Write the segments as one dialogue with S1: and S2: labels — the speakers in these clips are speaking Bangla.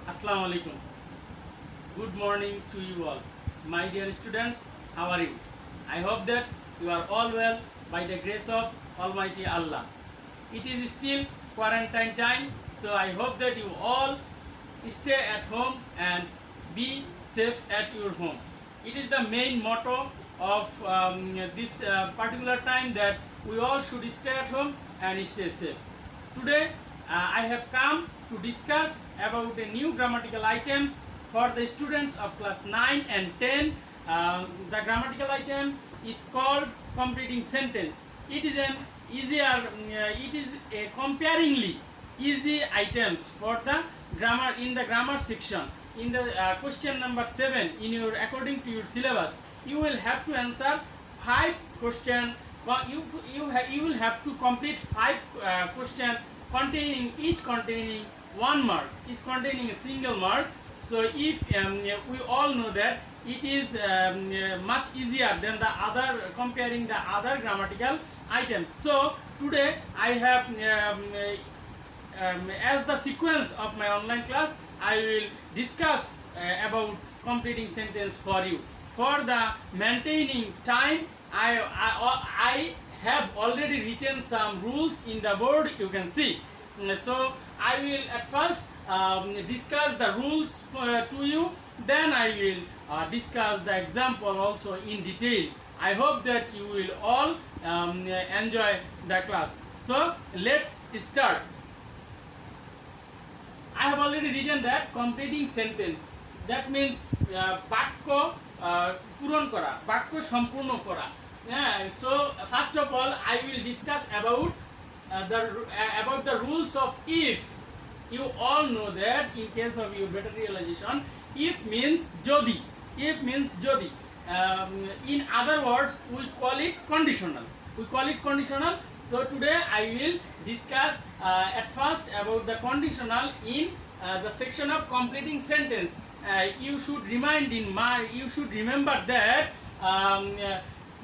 S1: Assalamu alaikum. Good morning to you all. My dear students, how are you? I hope that you are all well by the grace of Almighty Allah. It is still quarantine time, so I hope that you all stay at home and be safe at your home. It is the main motto of this particular time that we all should stay at home and stay safe. Today I have come to discuss about the new grammatical items for the students of class 9 and 10. The grammatical item is called completing sentence. It is an easier, it is a comparingly easy items for the grammar in the grammar section. In the question number 7 in your according to your syllabus, you will have to answer 5 question. You will have to complete 5 question containing 1 mark, is containing a single mark. So if we all know that it is much easier than the other comparing the other grammatical items. So today I have as the sequence of my online class, I will discuss about completing sentence for you. For the maintaining time, I have already written some rules in the board, you can see. So I will at first discuss the rules to you, then I will discuss the example also in detail. I hope that you will all enjoy the class. So let's start. I have already written that completing sentence. That means বাক্য পূরণ করা, বাক্য সম্পূর্ণ করা. So first of all, I will discuss about the rules of if. You all know that in case of your better realization, if means jodi. If means jodi. In other words, we call it conditional. So today I will discuss at first about the conditional in the section of completing sentence. You should remember that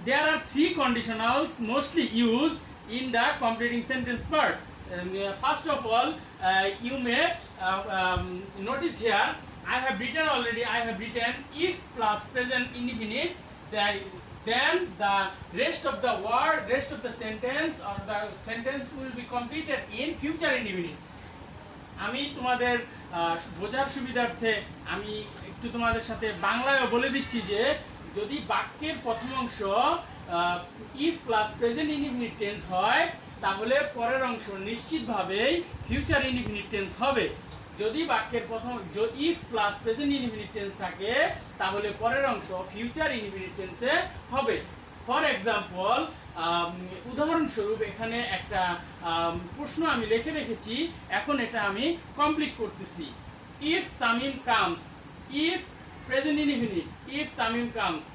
S1: there are 3 conditionals mostly used in the completing sentence part. First of all, you may notice here I have written if plus present indefinite, then the rest of the sentence or the sentence will be completed in future indefinite. আমি তোমাদের বোঝার সুবিধার্থে আমি একটু তোমাদের সাথে বাংলায় বলে দিচ্ছি যে যদি বাক্যের প্রথম অংশ if plus present indefinite tense হয় তাহলে পরের অংশ নিশ্চিতভাবেই ফিউচার ইনডিফিনিট টেন্স হবে। যদি বাক্যের প্রথম if plus present indefinite tense থাকে তাহলে পরের অংশ ফিউচার ইনডিফিনিট টেন্সে হবে। ফর এক্সাম্পল, উদাহরণস্বরূপ এখানে একটা প্রশ্ন আমি লিখে রেখেছি, এখন এটা আমি কমপ্লিট করতেছি। if Tamim comes, if present indefinite, if Tamim comes,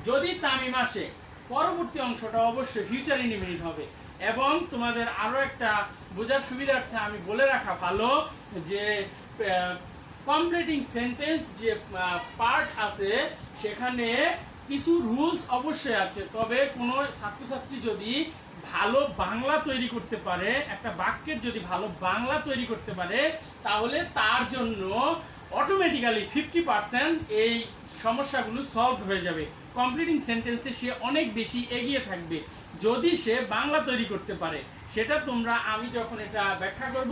S1: যদি তামিম আসে পরবর্তী অংশটা অবশ্যই ফিউচার ইনডিফিনিট হবে। এবং তোমাদের আরো একটা বোঝার সুবিধার্থে আমি বলে রাখা ভালো যে কমপ্লিটিং সেন্টেন্স যে পার্ট আছে সেখানে কিছু রুলস অবশ্যই আছে। তবে কোনো ছাত্রছাত্রী যদি ভালো বাংলা তৈরি করতে পারে, একটা বাক্যের যদি ভালো বাংলা তৈরি করতে পারে তাহলে তার জন্য অটোমেটিক্যালি 50% এই সমস্যাগুলো সলভ হয়ে যাবে। কমপ্লিটিং সেন্টেন্সে সে অনেক বেশি এগিয়ে থাকবে যদি সে বাংলা তৈরি করতে পারে। সেটা তোমরা আমি যখন এটা ব্যাখ্যা করব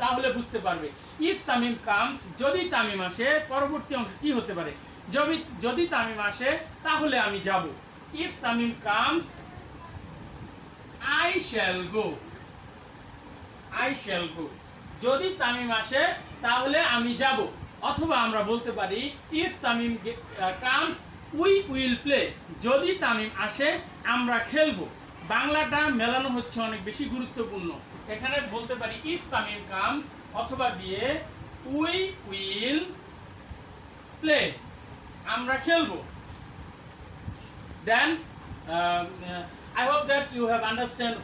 S1: তাহলে বুঝতে পারবে। ইফ তামিম কামস, যদি তামিম আসে পরবর্তী অংশ কি হতে পারে? যদি তামিম আসে তাহলে আমি যাব। If Tamim comes I shall go, I shall go. যদি তামিম আসে তাহলে আমি যাব। অথবা আমরা বলতে পারি if Tamim comes we will play, যদি তামিম আসে আমরা খেলবো। বাংলাটা মেলানো হচ্ছে অনেক বেশি গুরুত্বপূর্ণ। এখানে বলতে পারি ইফ তামিম কামস অথবা দিয়ে উই উইল প্লে, আমরা খেলবো। Then I hope that you have understand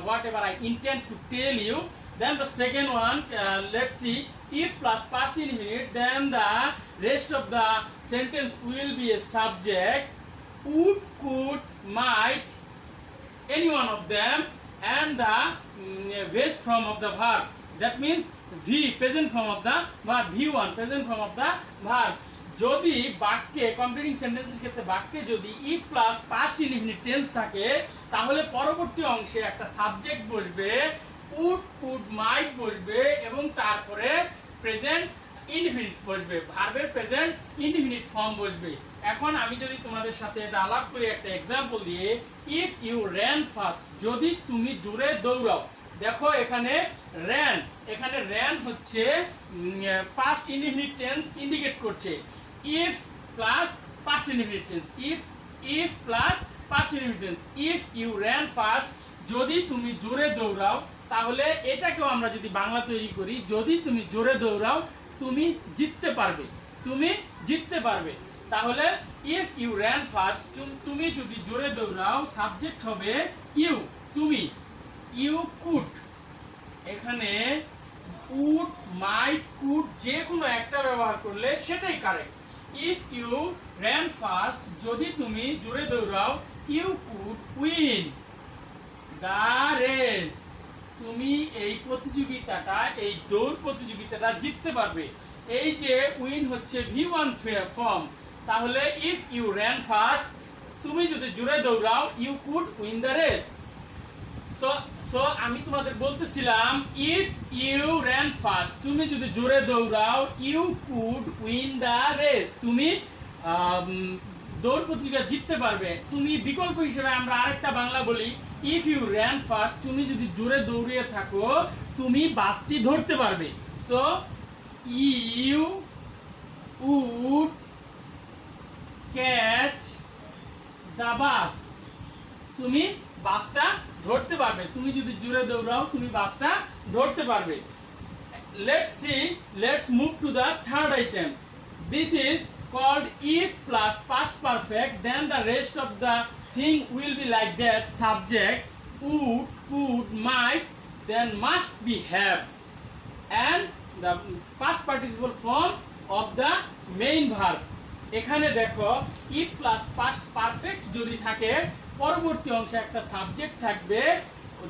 S1: whatever I intend to tell you. Then the second one, let's see, if plus past indefinite, then the rest of the sentence will be a subject, would, could, might, any one of them, and the base form of the verb. That means V present form of the verb, V1 present form of the verb. যদি বাক্যে কমপ্লিটিং সেন্টেন্সের ক্ষেত্রে বাক্যে যদি if plus past indefinite tense থাকে তাহলে পরবর্তী অংশে একটা সাবজেক্ট বসবে, উড কুড মাইট বসবে এবং তারপরে প্রেজেন্ট ইনডিফিনিট বসবে, ভার্বের প্রেজেন্ট ইনডিফিনিট ফর্ম বসবে। এখন আমি যদি তোমাদের সাথে এটা আলাপ করি একটা এক্সাম্পল দিয়ে, ইফ ইউ র্যান ফাস্ট, যদি তুমি জোরে দৌড়াও। দেখো এখানে র্যান, এখানে র্যান হচ্ছে পাস্ট ইনডিফিনিট টেন্স ইন্ডিকেট করছে, if plus past indefinite tense, if plus past indefinite tense, if you ran fast, যদি তুমি জোরে দৌড়াও। তাহলে এটাকেও আমরা যদি বাংলা তৈরি করি, যদি তুমি জোরে দৌড়াও তুমি জিততে পারবে, তুমি জিততে পারবে। তাহলে ইফ ইউ র্যান ফাস্ট, তুমি যদি জোরে দৌড়াও, সাবজেক্ট হবে ইউ, তুমি। ইউ কুড, এখানে উড মাইট কুড যে কোনো একটা ব্যবহার করলে সেটাই correct. If you ran fast, যদি তুমি জোরে দৌড়াও, you could win the race, তুমি এই প্রতিযোগিতাটা, এই দৌড় প্রতিযোগিতাটা জিততে পারবে। এই যে উইন হচ্ছে V1 ফর্ম, তাহলে ইফ ইউ র্যান ফাস্ট, তুমি যদি জোরে দৌড়াও, you could win the race. So আমি তোমাদের বলতেছিলাম, ইফ ইউ র্যান ফাস্ট, তুমি যদি জোরে দৌড়াও, you could win the race, তুমি দৌড় প্রতিযোগিতা জিততে পারবে। তুমি বিকল্প হিসেবে আমরা আরেকটা বাংলা বলি, ইফ ইউ র্যান ফাস্ট, তুমি যদি জোরে দৌড়িয়ে থাকো তুমি বাসটি ধরতে পারবে। So you would catch the bus, তুমি বাসটা ধরতে পারবে, তুমি যদি জোরে দৌড়াও তুমি বাসটা ধরতে পারবে। let's move to the third item. This is called if plus past perfect, then the rest of the thing will be like that, subject would, could, might, then must be have, and the past participle form of the main verb. এখানে দেখো if plus past perfect যদি থাকে, পরবর্তী অংশে একটা সাবজেক্ট থাকবে,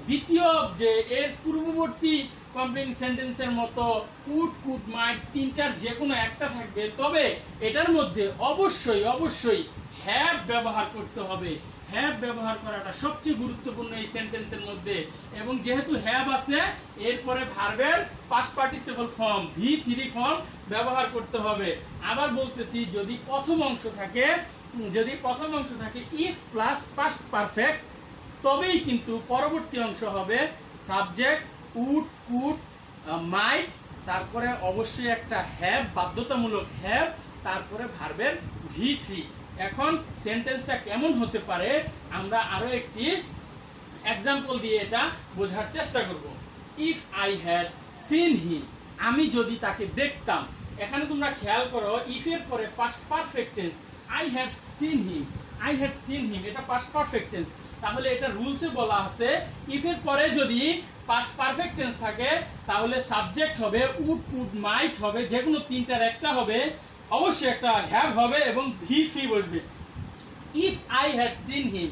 S1: দ্বিতীয় যে এর পূর্ববর্তী কমপ্লিটিং সেন্টেন্সের মতো কুড কুড মাইট তিনটার যে কোনো একটা থাকবে, তবে এটার মধ্যে অবশ্যই হ্যাভ ব্যবহার করতে হবে। হ্যাভ ব্যবহার করাটা সবচেয়ে গুরুত্বপূর্ণ এই সেন্টেন্সের মধ্যে, এবং যেহেতু হ্যাভ আছে এরপরে ভার্বের past participle form V3 form ব্যবহার করতে হবে। আবার বলতেছি, যদি প্রথম অংশ থাকে ইফ প্লাস পাস্ট পারফেক্ট, তবেই কিন্তু পরবর্তী অংশ হবে সাবজেক্ট উড কুড মাইট, তারপরে অবশ্যই একটা হ্যাভ, বাধ্যতামূলক হ্যাভ, তারপরে ভার্বের V3। এখন সেন্টেন্সটা কেমন হতে পারে আমরা আরো একটি এক্সাম্পল দিয়ে এটা বোঝার চেষ্টা করব। If I had seen him, আমি যদি তাকে দেখতাম। এখানে তোমরা খেয়াল করো, ইফ এর পরে past perfect tense, I had seen হিম, এটা পাস্ট পারফেক্ট টেন্স। তাহলে এটা রুলসে বলা আছে, ইফ এর পরে যদি পাস্ট পারফেক্ট টেন্স থাকে তাহলে সাবজেক্ট হবে উড কুড মাইট হবে, যে কোনো তিনটার একটা হবে, অবশ্যই একটা হ্যাভ হবে এবং V3 বসবে। ইফ আই হ্যাড সিন হিম,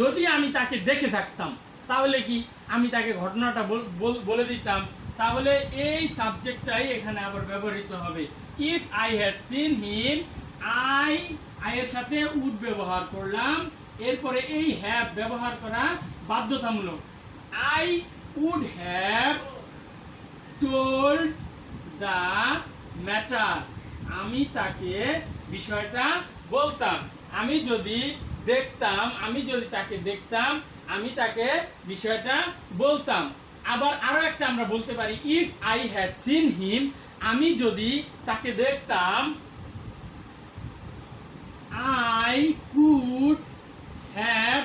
S1: যদি আমি তাকে দেখে থাকতাম, তাহলে কি আমি তাকে ঘটনাটা বলে দিতাম, তাহলে এই সাবজেক্টটাই এখানে আবার ব্যবহৃত হবে। If I had seen him, I এর সাথে উড ব্যবহার করলাম, এরপরে এই হ্যাভ ব্যবহার করা বাধ্যতামূলক। I would have told the matter, আমি তাকে বিষয়টা বলতাম। আমি যদি তাকে দেখতাম আমি তাকে বিষয়টা বলতাম। আবার আরো একটা আমরা বলতে পারি, if I had seen him, আমি যদি তাকে দেখতাম, I could have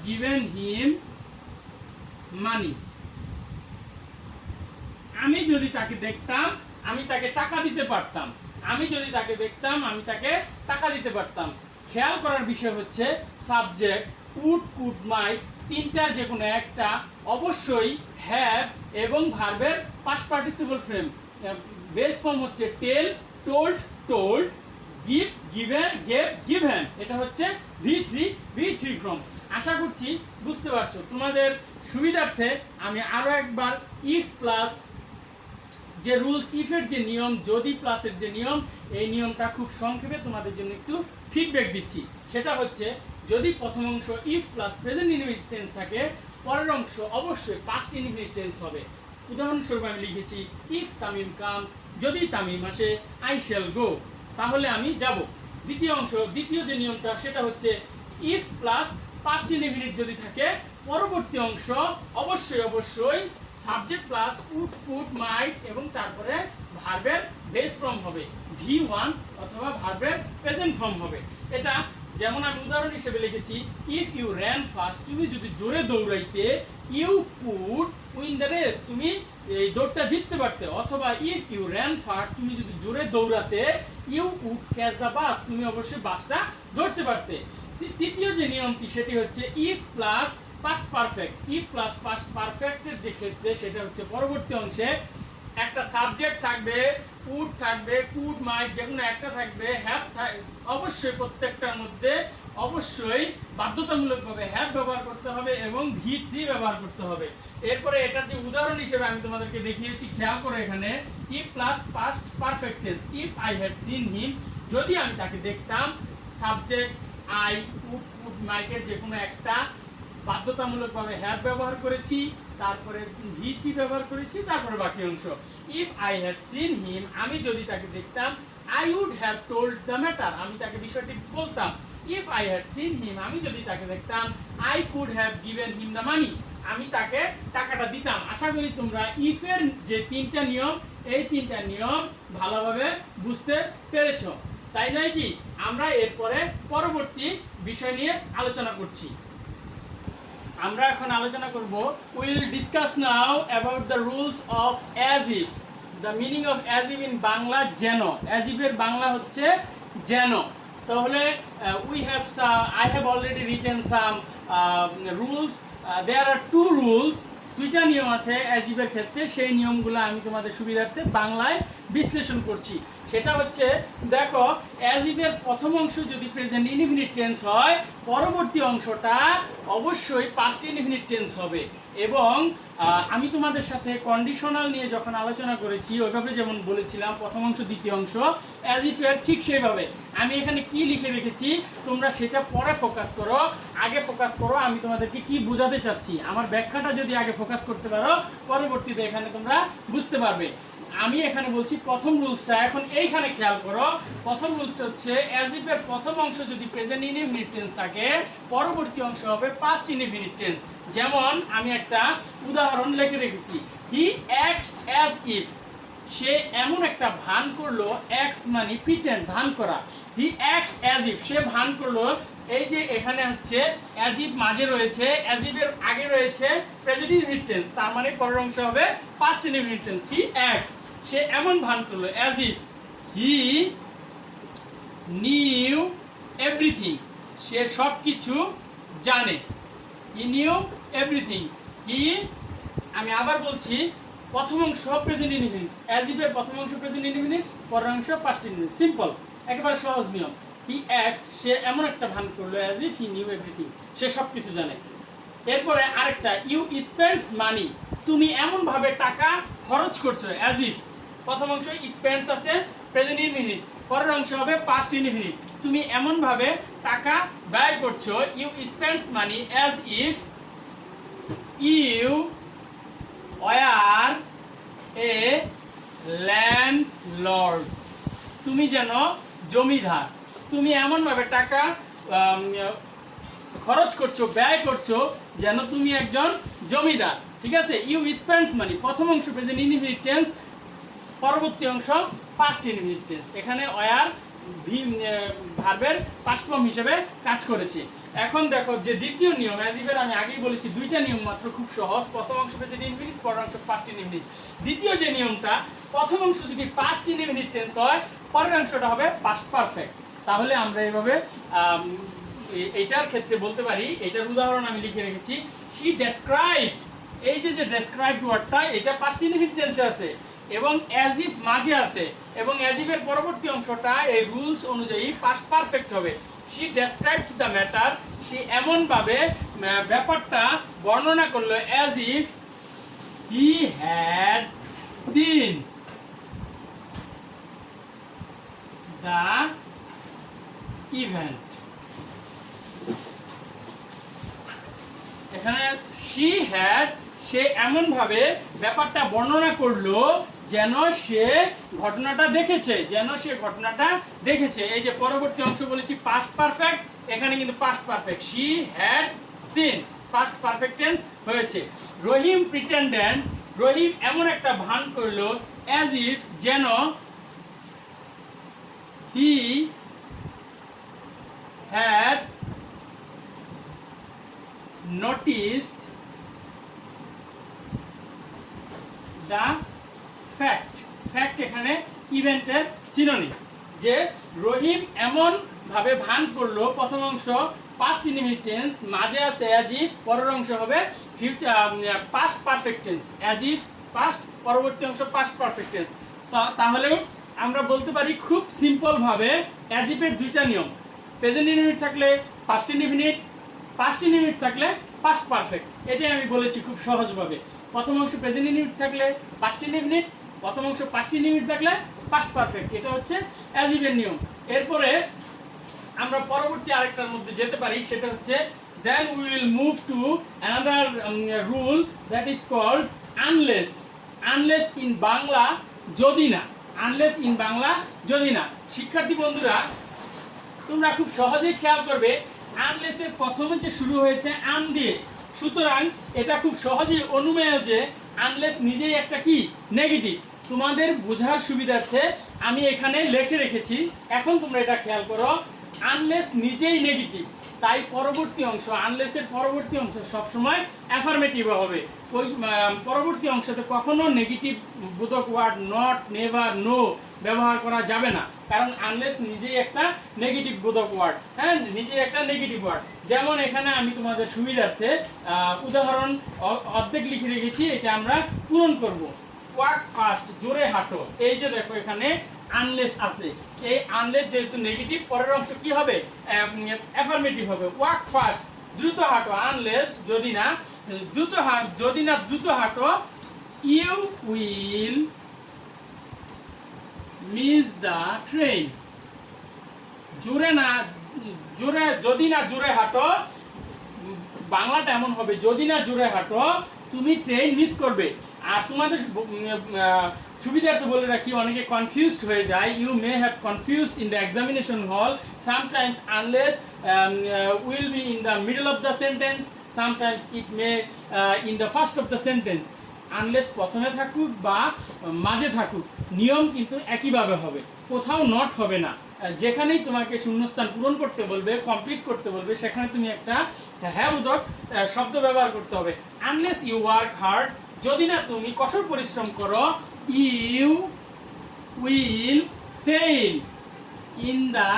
S1: given him money, আমি যদি তাকে দেখতাম আমি তাকে টাকা দিতে পারতাম, খেয়াল করার বিষয় হচ্ছে সাবজেক্ট উড কুড মাইট তিনটার যে কোনো একটা অবশ্যই হ্যাভ এবং ভার্বের past participle form. Base form হচ্ছে টেল, টোল্ড, গিভ, গিভেন, এটা হচ্ছে V3 ফর্ম। আশা করছি বুঝতে পারছো। তোমাদের সুবিধার্থে আমি আরো একবার ইফ প্লাস যে রুলস, ইফের যে নিয়ম, যদি প্লাসের যে নিয়ম, এই নিয়মটা খুব সংক্ষেপে তোমাদের জন্য একটু ফিডব্যাক দিচ্ছি। সেটা হচ্ছে, যদি প্রথম অংশ if plus present indefinite tense থাকে, পরের অংশ অবশ্যই পাস্ট ইনডিফিনিট টেন্স হবে। উদাহরণস্বরূপ আমি লিখেছি ইফ তামিম কামস, যদি তামিম আসে, আই শ্যাল গো, তাহলে আমি যাব। দ্বিতীয় অংশ, দ্বিতীয় যে নিয়মটা সেটা হচ্ছে ইফ প্লাস পাস্ট ইনডিফিনিট যদি থাকে, পরবর্তী অংশ অবশ্যই subject plus would could might এবং তারপরে ভার্বের বেস ফর্ম হবে, V1 অথবা ভার্বের প্রেজেন্ট ফর্ম হবে। এটা যেমন আমি উদাহরণ হিসেবে লিখেছি ইফ ইউ র্যান ফাস্ট, তুমি যদি জোরে দৌড়াইতে, you could win the race, তুমি এই দৌড়টা জিততে পারতে। অথবা ইফ ইউ র্যান ফাস্ট, তুমি যদি জোরে দৌড়াতে, you would catch the bus, তুমি অবশ্যই বাসটা ধরতে পারতে। তৃতীয় যে নিয়মটি সেটি হচ্ছে if plus past perfect. If plus past পারফেক্টের যে ক্ষেত্রে, সেটা হচ্ছে পরবর্তী অংশে একটা সাবজেক্ট থাকবে, উড থাকবে, কুড মাইট যে কোনো একটা থাকবে, হ্যাভ অবশ্যই প্রত্যেকটার মধ্যে অবশ্যই বাধ্যতামূলকভাবে হ্যাভ ব্যবহার করতে হবে এবং V3 ব্যবহার করতে হবে। এরপরে এটার যে উদাহরণ হিসেবে আমি তোমাদেরকে দেখিয়েছি, খেয়াল করে এখানে if plus past perfect tense, if I had seen হিম, যদি আমি তাকে দেখতাম, সাবজেক্ট আই, উড মাইটের যে কোনো একটা, বাধ্যতামূলকভাবে হ্যাভ ব্যবহার করেছি, তারপরে V3 ব্যবহার করেছি, তারপরে বাকি অংশ। If I had seen him, আমি যদি তাকে দেখতাম, I would have told the matter, আমি তাকে বিষয়টি বলতাম। If I had seen him, আমি যদি তাকে দেখতাম, I could have given him the money, আমি তাকে টাকাটা দিতাম। আশা করি তোমরা ইফের যে তিনটা নিয়ম, এই তিনটা নিয়ম ভালোভাবে বুঝতে পেরেছো, তাই নয় কি? আমরা এরপরে পরবর্তী বিষয় নিয়ে আলোচনা করছি। আমরা এখন আলোচনা করব, we will discuss now about the rules of as if. The meaning of as if in Bangla যেন, as if এর বাংলা হচ্ছে যেন। তাহলে I have already written some rules. There are two rules, দুইটা নিয়ম আছে as if এর ক্ষেত্রে, সেই নিয়মগুলো আমি তোমাদের সুবিধার্থে বাংলায় বিশ্লেষণ করছি। সেটা হচ্ছে, দেখো, as if এর প্রথম অংশ যদি প্রেজেন্ট ইনডিফিনিট টেন্স হয়, পরবর্তী অংশটা অবশ্যই পাস্ট ইনডিফিনিট টেন্স হবে। এবং আমি তোমাদের সাথে কন্ডিশনাল নিয়ে যখন আলোচনা করেছি, ওইভাবে যেমন বলেছিলাম প্রথম অংশ দ্বিতীয় অংশ, as if এর ঠিক সেইভাবে আমি এখানে কি লিখে রেখেছি, তোমরা সেটা পরে ফোকাস করো, আগে ফোকাস করো আমি তোমাদেরকে কি বোঝাতে চাচ্ছি। আমার ব্যাখ্যাটা যদি আগে ফোকাস করতে পারো, পরবর্তীতে এখানে তোমরা বুঝতে পারবে। আমি এখানে বলছি প্রথম রুলসটা, এখন এইখানে খেয়াল করো। প্রথম রুলসটা হচ্ছে, as if এর প্রথম অংশ যদি প্রেজেন্ট ইনডিফিনিট টেন্স থাকে, পরবর্তী অংশ হবে পাস্ট ইনডিফিনিট টেন্স। যেমন আমি একটা উদাহরণ লিখে রেখেছি, হি অ্যাক্টস অ্যাজ ইফ, সে এমন একটা ভান করলো, অ্যাক্টস মানে প্রিটেন্ড, ভান করা। হি অ্যাক্টস অ্যাজ ইফ, সে ভান করলো, এই যে এখানে হচ্ছে অ্যাজ ইফ মাঝে রয়েছে, অ্যাজ ইফ এর আগে রয়েছে প্রেজেন্ট ইনডিফিনিট টেন্স, তার মানে পরের অংশ হবে past indefinite tense. He acts, সে এমন ভান করলো, as if he knew everything, সে সব কিছু জানে। হি নিউ এভরিথিং, হি, আমি আবার বলছি, প্রথম অংশ প্রেজেন্ট ইনডিফিনিট, অ্যাজ ইফ এর প্রথম অংশ প্রেজেন্ট ইনডিফিনিট, পরের অংশ পাস্ট ইনডিফিনিট, সিম্পল, একেবারে সহজ নিয়ম। হি অ্যাক্টস, সে এমন একটা ভান করলো, as if he knew everything, সে সব কিছু জানে। এরপরে আরেকটা, ইউ স্পেন্ডস মানি, তুমি এমন ভাবে টাকা খরচ করছো, অ্যাজ ইফ প্রথম অংশ স্পেন্ডস আছে প্রেজেন্ট ইনডিফিনিট, পরের অংশ হবে পাস্ট ইনডিফিনিট, তুমি এমন ভাবে টাকা ব্যয় করছো, you spends money as if you were a landlord, তুমি যেন জমিদার, তুমি এমন ভাবে টাকা খরচ করছো, ব্যয় করছো, যেন তুমি একজন জমিদার। ঠিক আছে, ইউ স্পেন্ডস মানি, প্রথম অংশ প্রেজেন্ট ইনডিফিনিট টেন্স, পরবর্তী অংশ পাস্ট ইনডিফিনিট টেন্স, এখানে ওয়ার ভার্বের পাস্ট ফর্ম হিসেবে কাজ করেছে। এখন দেখো যে দ্বিতীয় নিয়ম, অ্যাজ ইফ এর আমি আগেই বলেছি দুইটা নিয়ম মাত্র, খুব সহজ, প্রথম অংশ প্রেজেন্ট ইনডিফিনিট, পরের অংশ পাস্ট ইনডিফিনিট। দ্বিতীয় যে নিয়মটা, প্রথম অংশ যদি পাস্ট ইনডিফিনিট টেন্স হয়, পরের অংশটা হবে পাস্ট পারফেক্ট। তাহলে আমরা এইভাবে এইটার ক্ষেত্রে বলতে পারি, এটার উদাহরণ আমি লিখে রেখেছি, শি ডেসক্রাইব, এই যে ডেসক্রাইব ওয়ার্ডটা, এটা পাস্ট ইনডিফিনিট টেন্সে আছে এবং অ্যাজ ইফ মাঝে আছে, এবং অ্যাজ ইফ এর পরবর্তী অংশটা এই রুলস অনুযায়ী পাস্ট পারফেক্ট হবে। she described the matter, সে এমন ভাবে ব্যাপারটা বর্ণনা করলো as if he had seen the event. এখানে she had, সে এমন ভাবে ব্যাপারটা বর্ণনা করলো যেন সে ঘটনাটা দেখেছে, যেন সে ঘটনাটা দেখেছে। এই যে পরবর্তী অংশ বলেছি পাস্ট পারফেক্ট, এখানে কিন্তু past perfect, she had seen, past perfect tense হয়েছে। রহিম প্রিটেন্ডেড, রহিম এমন একটা ভান করলো as if, যেন he had noticed the fact, fact এখানে ইভেন্টের সিনোনিম। যে রহিম এমন ভাবে ভান করলো, প্রথম অংশ পাস্ট ইনডিফিনিট টেন্স, মাঝে আছে as if, পরের অংশ হবে future past perfect tense, as if past, পরবর্তী অংশ পাস্ট পারফেক্ট টেন্স। তাহলে আমরা বলতে পারি খুব সিম্পল ভাবে as if এর দুইটা নিয়ম, প্রেজেন্ট ইনডিফিনিট থাকলে পাস্ট ইনডিফিনিট, পাস্ট ইনডিফিনিট থাকলে পাস্ট পারফেক্ট। এটাই আমি বলেছি খুব সহজভাবে। প্রথম অংশ প্রেজেন্ট ইনডিফিনিট থাকলে পাস্ট ইনডিফিনিট, প্রথম অংশ পাস্ট ইনডিফিনিট থাকলে পাস্ট পারফেক্ট। এটা হচ্ছে as if এর নিয়ম। এরপরে আমরা পরবর্তী আরেকটার মধ্যে যেতে পারি, সেটা হচ্ছে then we will move to another rule that is called unless. unless in Bangla যদি না, unless in বাংলা যদি না। শিক্ষার্থী বন্ধুরা তোমরা খুব সহজেই খেয়াল করবে unless এর প্রথমে যে শুরু হয়েছে আন দিয়ে, সুতরাং এটা খুব সহজেই অনুমেয় যে unless নিজেই একটা কি নেগেটিভ। তোমাদের বোঝার সুবিধার্থে আমি এখানে লিখে রেখেছি, এখন তোমরা এটা খেয়াল করো, unless নিজেই নেগেটিভ, তাই পরবর্তী অংশ, unless এর পরবর্তী অংশ সবসময় অ্যাফার্মেটিভ হবে। ওই পরবর্তী অংশতে কখনো নেগেটিভ বোধক ওয়ার্ড নট, নেভার, নো ব্যবহার করা যাবে না, কারণ unless নিজেই একটা নেগেটিভ বোধক ওয়ার্ড, হ্যাঁ নিজেই একটা নেগেটিভ ওয়ার্ড। যেমন এখানে আমি তোমাদের সুবিধার্থে উদাহরণ অর্ধেক লিখে রেখেছি, এটা আমরা পূরণ করব। ওয়ার্ক ফাস্ট, জোরে হাঁটো, এই যে দেখো এখানে আনলেস আছে, এই আনলেস যেহেতু নেগেটিভ, পরের অংশ কি হবে অ্যাফার্মেটিভ হবে। ওয়ার্ক ফাস্ট, দ্রুত হাঁটো, আনলেস যদি না দ্রুত যদি না দ্রুত হাঁটো, you will miss the train. জোরে না জোরে, যদি না জোরে হাঁটো, বাংলাটা এমন হবে যদি না জোরে হাঁটো তুমি ট্রেন মিস করবে। আর তোমাদের সুবিধার্থে বলে রাখি, অনেকে কনফিউজড হয়ে যায়, you may have confused in the examination hall, sometimes unless will be in the middle of the sentence, sometimes it may in the first of the sentence. Unless প্রথমে থাকুক বা মাঝে থাকুক, নিয়ম কিন্তু একইভাবে হবে, কোথাও নট হবে না। যেখানেই তোমাকে শূন্যস্থান পূরণ করতে বলবে, কমপ্লিট করতে বলবে, সেখানে তুমি একটা হ্যাঁ বোধক শব্দ ব্যবহার করতে হবে। আনলেস ইউ ওয়ার্ক হার্ড, যদি না তুমি কঠোর পরিশ্রম করো, you will fail in the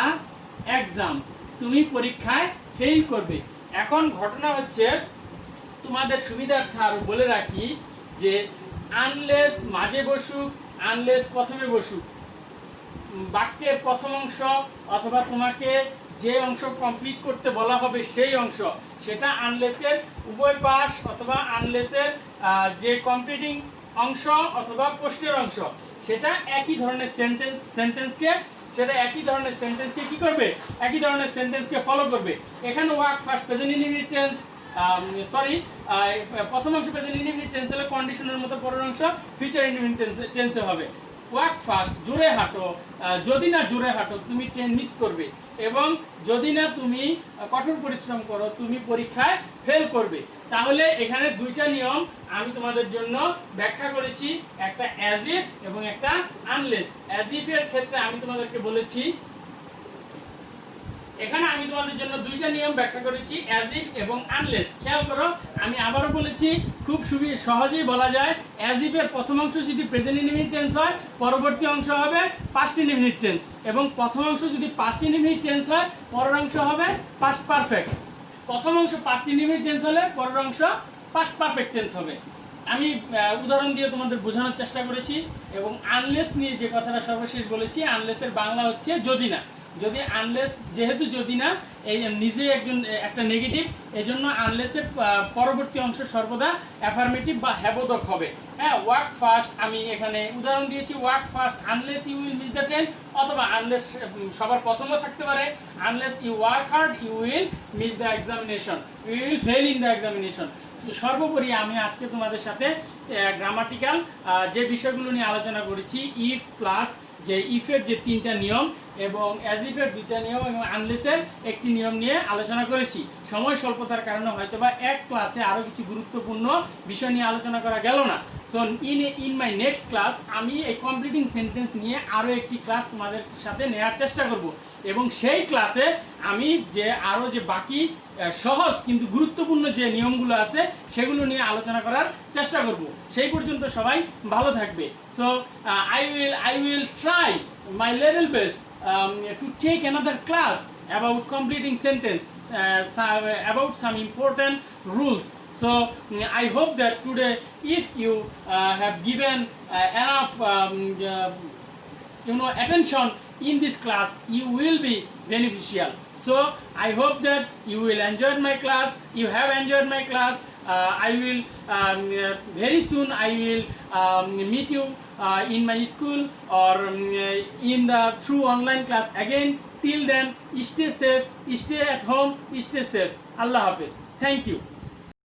S1: exam, তুমি পরীক্ষায় ফেইল করবে। এখন ঘটনা হচ্ছে, তোমাদের সুবিধার্থে আরো বলে রাখি যে আনলেস মাঝে বসুক, আনলেস প্রথমে বসুক, বাক্যের প্রথম অংশ অথবা তোমাকে যে অংশ কমপ্লিট করতে বলা হবে সেই অংশ, সেটা আনলেসের উভয় পাশ অথবা আনলেসের যে কমপ্লিটিং অংশ অথবা প্রশ্নের অংশ, সেটা একই ধরনের সেন্টেন্সকে কি করবে, একই ধরনের সেন্টেন্সকে ফলো করবে। এখানে work first present indefinite tense, প্রথম অংশ প্রেজেন্ট ইনডিফিনিট টেন্স হলে কন্ডিশনের মতো পরের অংশ ফিউচার ইনডিফিনিট টেন্সে হবে। ওয়ার্ক ফাস্ট, জোরে হাঁটো, যদি না জোরে হাঁটো তুমি ট্রেন মিস করবে, এবং যদি না তুমি কঠোর পরিশ্রম করো তুমি পরীক্ষায় ফেল করবে। তাহলে এখানে দুইটা নিয়ম আমি তোমাদের জন্য ব্যাখ্যা করেছি, একটা অ্যাজ ইফ এবং একটা আনলেস। অ্যাজ ইফ এর ক্ষেত্রে আমি তোমাদেরকে বলেছি, এখানে আমি তোমাদের জন্য দুইটা নিয়ম ব্যাখ্যা করেছি, অ্যাজ ইফ এবং আনলেস। খেয়াল করো, আমি আবারও বলেছি, খুব সহজেই বলা যায়, অ্যাজ ইফ এর প্রথম অংশ যদি প্রেজেন্ট ইনডিফিনিট টেন্স হয়, পরবর্তী অংশ হবে পাস্ট ইনডিফিনিট টেন্স, এবং প্রথম অংশ যদি পাস্ট ইনডিফিনিট টেন্স হয়, পরের অংশ হবে পাস্ট পারফেক্ট। প্রথম অংশ পাস্ট ইনডিফিনিট টেন্স হলে পরের অংশ পাস্ট পারফেক্ট টেন্স হবে। আমি উদাহরণ দিয়ে তোমাদের বোঝানোর চেষ্টা করেছি। এবং আনলেস নিয়ে যে কথাটা সর্বশেষ বলেছি, আনলেসের বাংলা হচ্ছে যদি না। যদি আনলেস, যেহেতু যদি না এই নিজে একজন একটা নেগেটিভ, এজন্য আনলেসের পরবর্তী অংশ সর্বদা অ্যাফার্মেটিভ বা হ্যাবোধক হবে। হ্যাঁ, ওয়ার্ক ফাস্ট, আমি এখানে উদাহরণ দিয়েছি work fast unless you will miss the train, অথবা আনলেস সবার প্রথমও থাকতে পারে unless you work hard you will miss the examination, you will fail in the examination. সর্বোপরি আমি আজকে তোমাদের সাথে গ্রামাটিক্যাল যে বিষয়গুলো নিয়ে আলোচনা করেছি, ইফ প্লাস যে ইফের যে 3টা নিয়ম এবং অ্যাজ ইফের 2টা নিয়ম এবং আনলেসের একটি নিয়ম নিয়ে আলোচনা করেছি। সময় স্বল্পতার কারণে হয়তোবা এক ক্লাসে আরও কিছু গুরুত্বপূর্ণ বিষয় নিয়ে আলোচনা করা গেল না। So in my next class আমি এই কমপ্লিটিং সেন্টেন্স নিয়ে আরও একটি ক্লাস তোমাদের সাথে নেওয়ার চেষ্টা করব, এবং সেই ক্লাসে আমি যে আরও যে বাকি সহজ কিন্তু গুরুত্বপূর্ণ যে নিয়মগুলো আছে সেগুলো নিয়ে আলোচনা করার চেষ্টা করব। সেই পর্যন্ত সবাই ভালো থাকবে। So I will try my level best to take another class about completing sentence, about some important rules. So I hope that today, if you have given enough attention in this class, you will be beneficial. So I hope that you will enjoy my class, you have enjoyed my class. I will very soon I will meet you in my school or in the through online class again. Till then, stay safe, stay at home, stay safe. Allah Hafiz. Thank you.